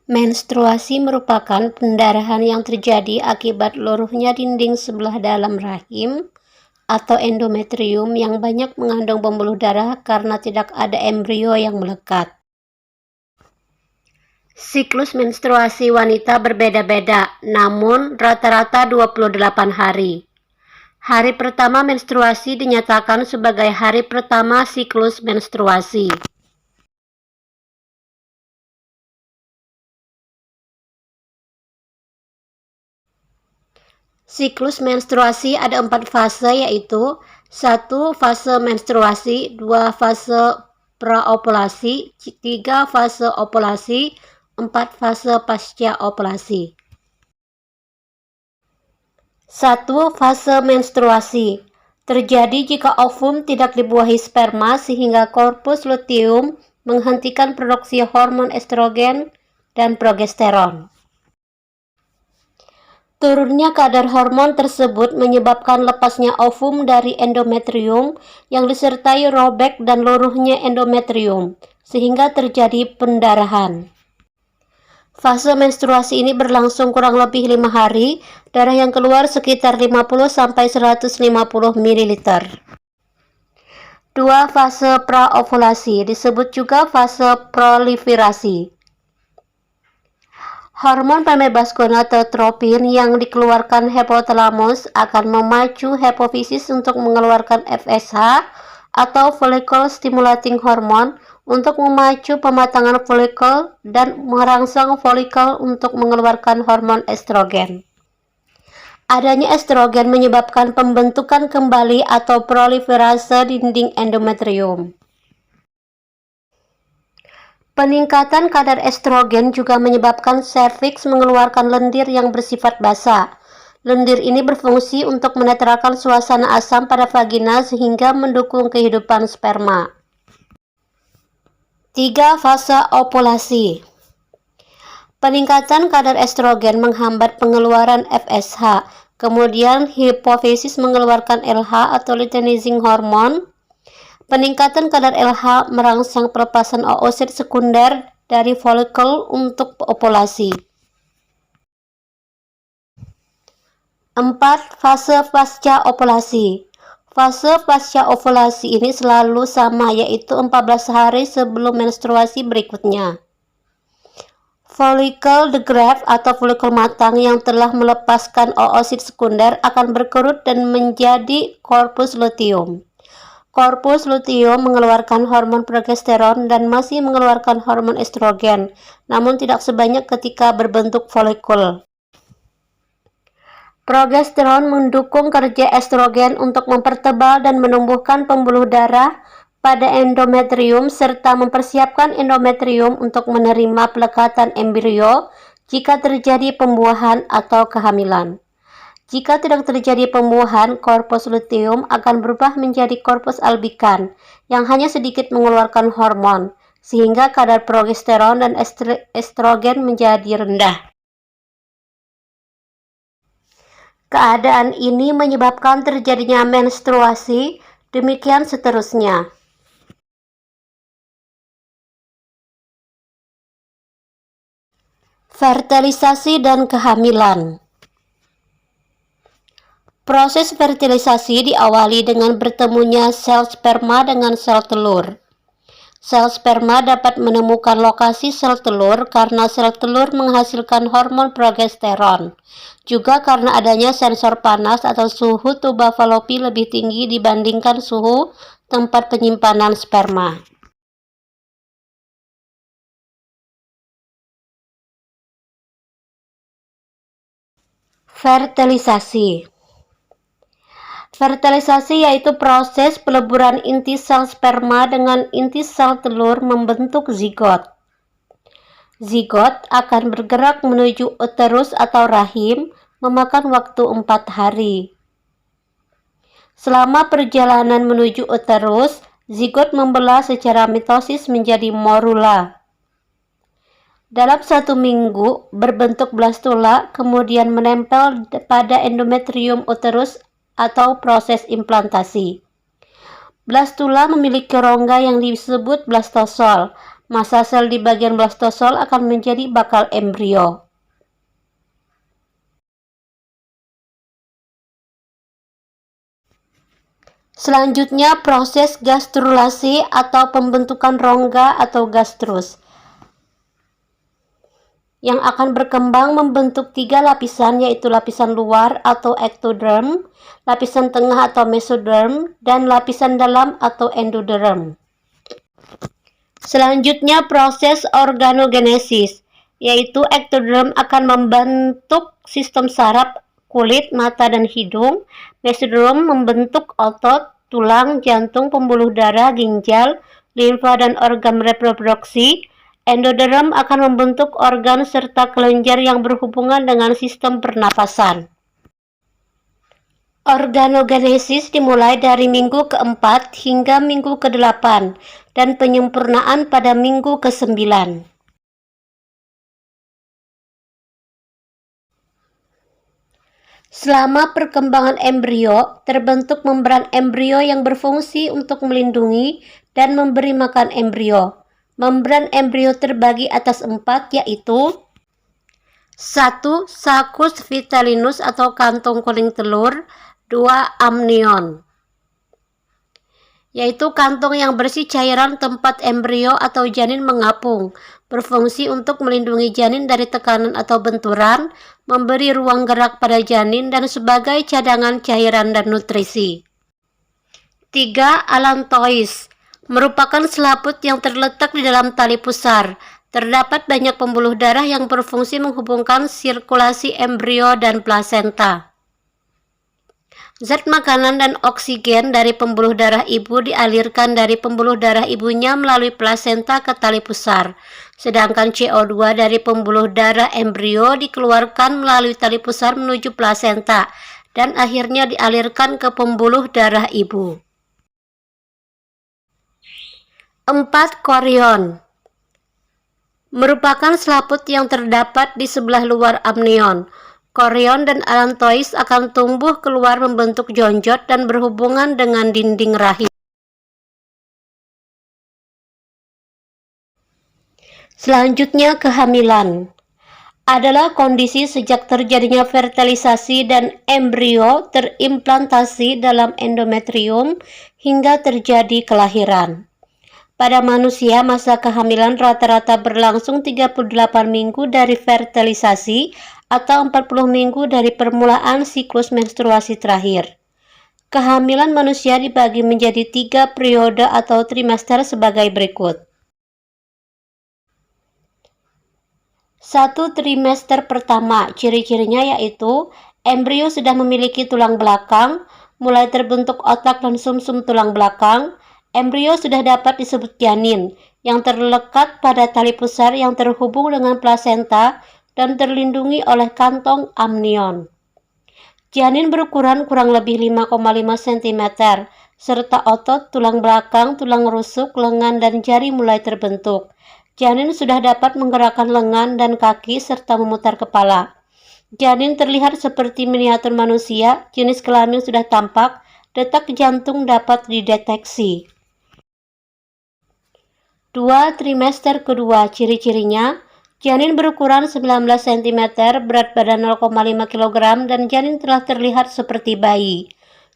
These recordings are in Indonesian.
Menstruasi merupakan pendarahan yang terjadi akibat luruhnya dinding sebelah dalam rahim atau endometrium yang banyak mengandung pembuluh darah karena tidak ada embrio yang melekat. Siklus menstruasi wanita berbeda-beda, namun rata-rata 28 hari. Hari pertama menstruasi dinyatakan sebagai hari pertama siklus menstruasi. Siklus menstruasi ada 4 fase, yaitu 1. Fase menstruasi, 2. Fase praovulasi, 3. Fase ovulasi, 4. Fase pasca ovulasi. 1. Fase menstruasi terjadi jika ovum tidak dibuahi sperma sehingga korpus luteum menghentikan produksi hormon estrogen dan progesteron. Turunnya kadar hormon tersebut menyebabkan lepasnya ovum dari endometrium yang disertai robek dan luruhnya endometrium, sehingga terjadi pendarahan. Fase menstruasi ini berlangsung kurang lebih 5 hari, darah yang keluar sekitar 50-150 ml. 2. Fase praovulasi, disebut juga fase proliferasi. Hormon pembebas gonadotropin yang dikeluarkan hipotalamus akan memacu hipofisis untuk mengeluarkan FSH atau follicle stimulating hormone untuk memacu pematangan folikel dan merangsang folikel untuk mengeluarkan hormon estrogen. Adanya estrogen menyebabkan pembentukan kembali atau proliferase dinding endometrium. Peningkatan kadar estrogen juga menyebabkan serviks mengeluarkan lendir yang bersifat basah. Lendir ini berfungsi untuk menetralkan suasana asam pada vagina sehingga mendukung kehidupan sperma. 3. Fase ovulasi. Peningkatan kadar estrogen menghambat pengeluaran FSH, kemudian hipofisis mengeluarkan LH atau luteinizing hormone. Peningkatan kadar LH merangsang pelepasan oosit sekunder dari folikel untuk ovulasi. 4. Fase pasca ovulasi. Fase pasca ovulasi ini selalu sama, yaitu 14 hari sebelum menstruasi berikutnya. Folikel degrade atau folikel matang yang telah melepaskan oosit sekunder akan berkerut dan menjadi korpus luteum. Korpus luteum mengeluarkan hormon progesteron dan masih mengeluarkan hormon estrogen, namun tidak sebanyak ketika berbentuk folikul. Progesteron mendukung kerja estrogen untuk mempertebal dan menumbuhkan pembuluh darah pada endometrium serta mempersiapkan endometrium untuk menerima pelekatan embrio jika terjadi pembuahan atau kehamilan. Jika tidak terjadi pembuahan, korpus luteum akan berubah menjadi korpus albikan yang hanya sedikit mengeluarkan hormon, sehingga kadar progesteron dan estrogen menjadi rendah. Keadaan ini menyebabkan terjadinya menstruasi, demikian seterusnya. Fertilisasi dan kehamilan. Proses fertilisasi diawali dengan bertemunya sel sperma dengan sel telur. Sel sperma dapat menemukan lokasi sel telur karena sel telur menghasilkan hormon progesteron, juga karena adanya sensor panas atau suhu tuba falopi lebih tinggi dibandingkan suhu tempat penyimpanan sperma. Fertilisasi. Fertilisasi yaitu proses peleburan inti sel sperma dengan inti sel telur membentuk zigot. Zigot akan bergerak menuju uterus atau rahim, memakan waktu 4 hari. Selama perjalanan menuju uterus, zigot membelah secara mitosis menjadi morula. Dalam 1 minggu, berbentuk blastula, kemudian menempel pada endometrium uterus atau proses implantasi. Blastula memiliki rongga yang disebut blastosol. Massa sel di bagian blastosel akan menjadi bakal embrio. Selanjutnya proses gastrulasi atau pembentukan rongga atau gastrus yang akan berkembang membentuk 3 lapisan, yaitu lapisan luar atau ectoderm, lapisan tengah atau mesoderm, dan lapisan dalam atau endoderm. Selanjutnya proses organogenesis, yaitu ectoderm akan membentuk sistem saraf, kulit, mata, dan hidung. Mesoderm membentuk otot, tulang, jantung, pembuluh darah, ginjal, limfa, dan organ reproduksi. Endoderm akan membentuk organ serta kelenjar yang berhubungan dengan sistem pernapasan. Organogenesis dimulai dari minggu ke-4 hingga minggu ke-8 dan penyempurnaan pada minggu ke-9. Selama perkembangan embrio, terbentuk membran embrio yang berfungsi untuk melindungi dan memberi makan embrio. Membran embrio terbagi atas 4, yaitu 1. Saccus vitellinus atau kantong kuning telur. 2. Amnion, yaitu kantong yang berisi cairan tempat embrio atau janin mengapung, berfungsi untuk melindungi janin dari tekanan atau benturan, memberi ruang gerak pada janin, dan sebagai cadangan cairan dan nutrisi. 3. Allantois, merupakan selaput yang terletak di dalam tali pusar. Terdapat banyak pembuluh darah yang berfungsi menghubungkan sirkulasi embrio dan plasenta. Zat makanan dan oksigen dari pembuluh darah ibu dialirkan dari pembuluh darah ibunya melalui plasenta ke tali pusar, sedangkan CO2 dari pembuluh darah embrio dikeluarkan melalui tali pusar menuju plasenta dan akhirnya dialirkan ke pembuluh darah ibu. 4. Chorion, merupakan selaput yang terdapat di sebelah luar amnion. Chorion dan allantois akan tumbuh keluar membentuk jonjot dan berhubungan dengan dinding rahim. Selanjutnya, kehamilan adalah kondisi sejak terjadinya fertilisasi dan embrio terimplantasi dalam endometrium hingga terjadi kelahiran. Pada manusia, masa kehamilan rata-rata berlangsung 38 minggu dari fertilisasi atau 40 minggu dari permulaan siklus menstruasi terakhir. Kehamilan manusia dibagi menjadi 3 periode atau trimester sebagai berikut. 1. Trimester pertama, ciri-cirinya yaitu embrio sudah memiliki tulang belakang, mulai terbentuk otak dan sumsum tulang belakang. Embrio sudah dapat disebut janin, yang terlekat pada tali pusar yang terhubung dengan plasenta dan terlindungi oleh kantong amnion. Janin berukuran kurang lebih 5,5 cm, serta otot, tulang belakang, tulang rusuk, lengan, dan jari mulai terbentuk. Janin sudah dapat menggerakkan lengan dan kaki serta memutar kepala. Janin terlihat seperti miniatur manusia, jenis kelamin sudah tampak, detak jantung dapat dideteksi. 2. Trimester kedua, ciri-cirinya janin berukuran 19 cm, berat badan 0,5 kg, dan janin telah terlihat seperti bayi.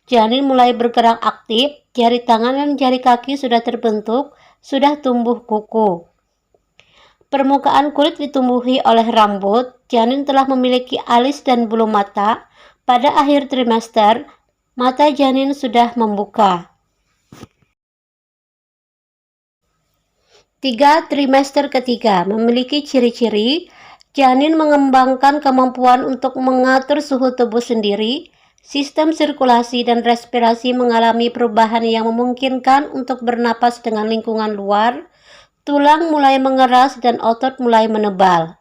Janin mulai bergerak aktif, jari tangan dan jari kaki sudah terbentuk, sudah tumbuh kuku. Permukaan kulit ditumbuhi oleh rambut, janin telah memiliki alis dan bulu mata. Pada akhir trimester, mata janin sudah membuka. 3. Trimester ketiga, memiliki ciri-ciri janin mengembangkan kemampuan untuk mengatur suhu tubuh sendiri, sistem sirkulasi dan respirasi mengalami perubahan yang memungkinkan untuk bernapas dengan lingkungan luar, tulang mulai mengeras dan otot mulai menebal.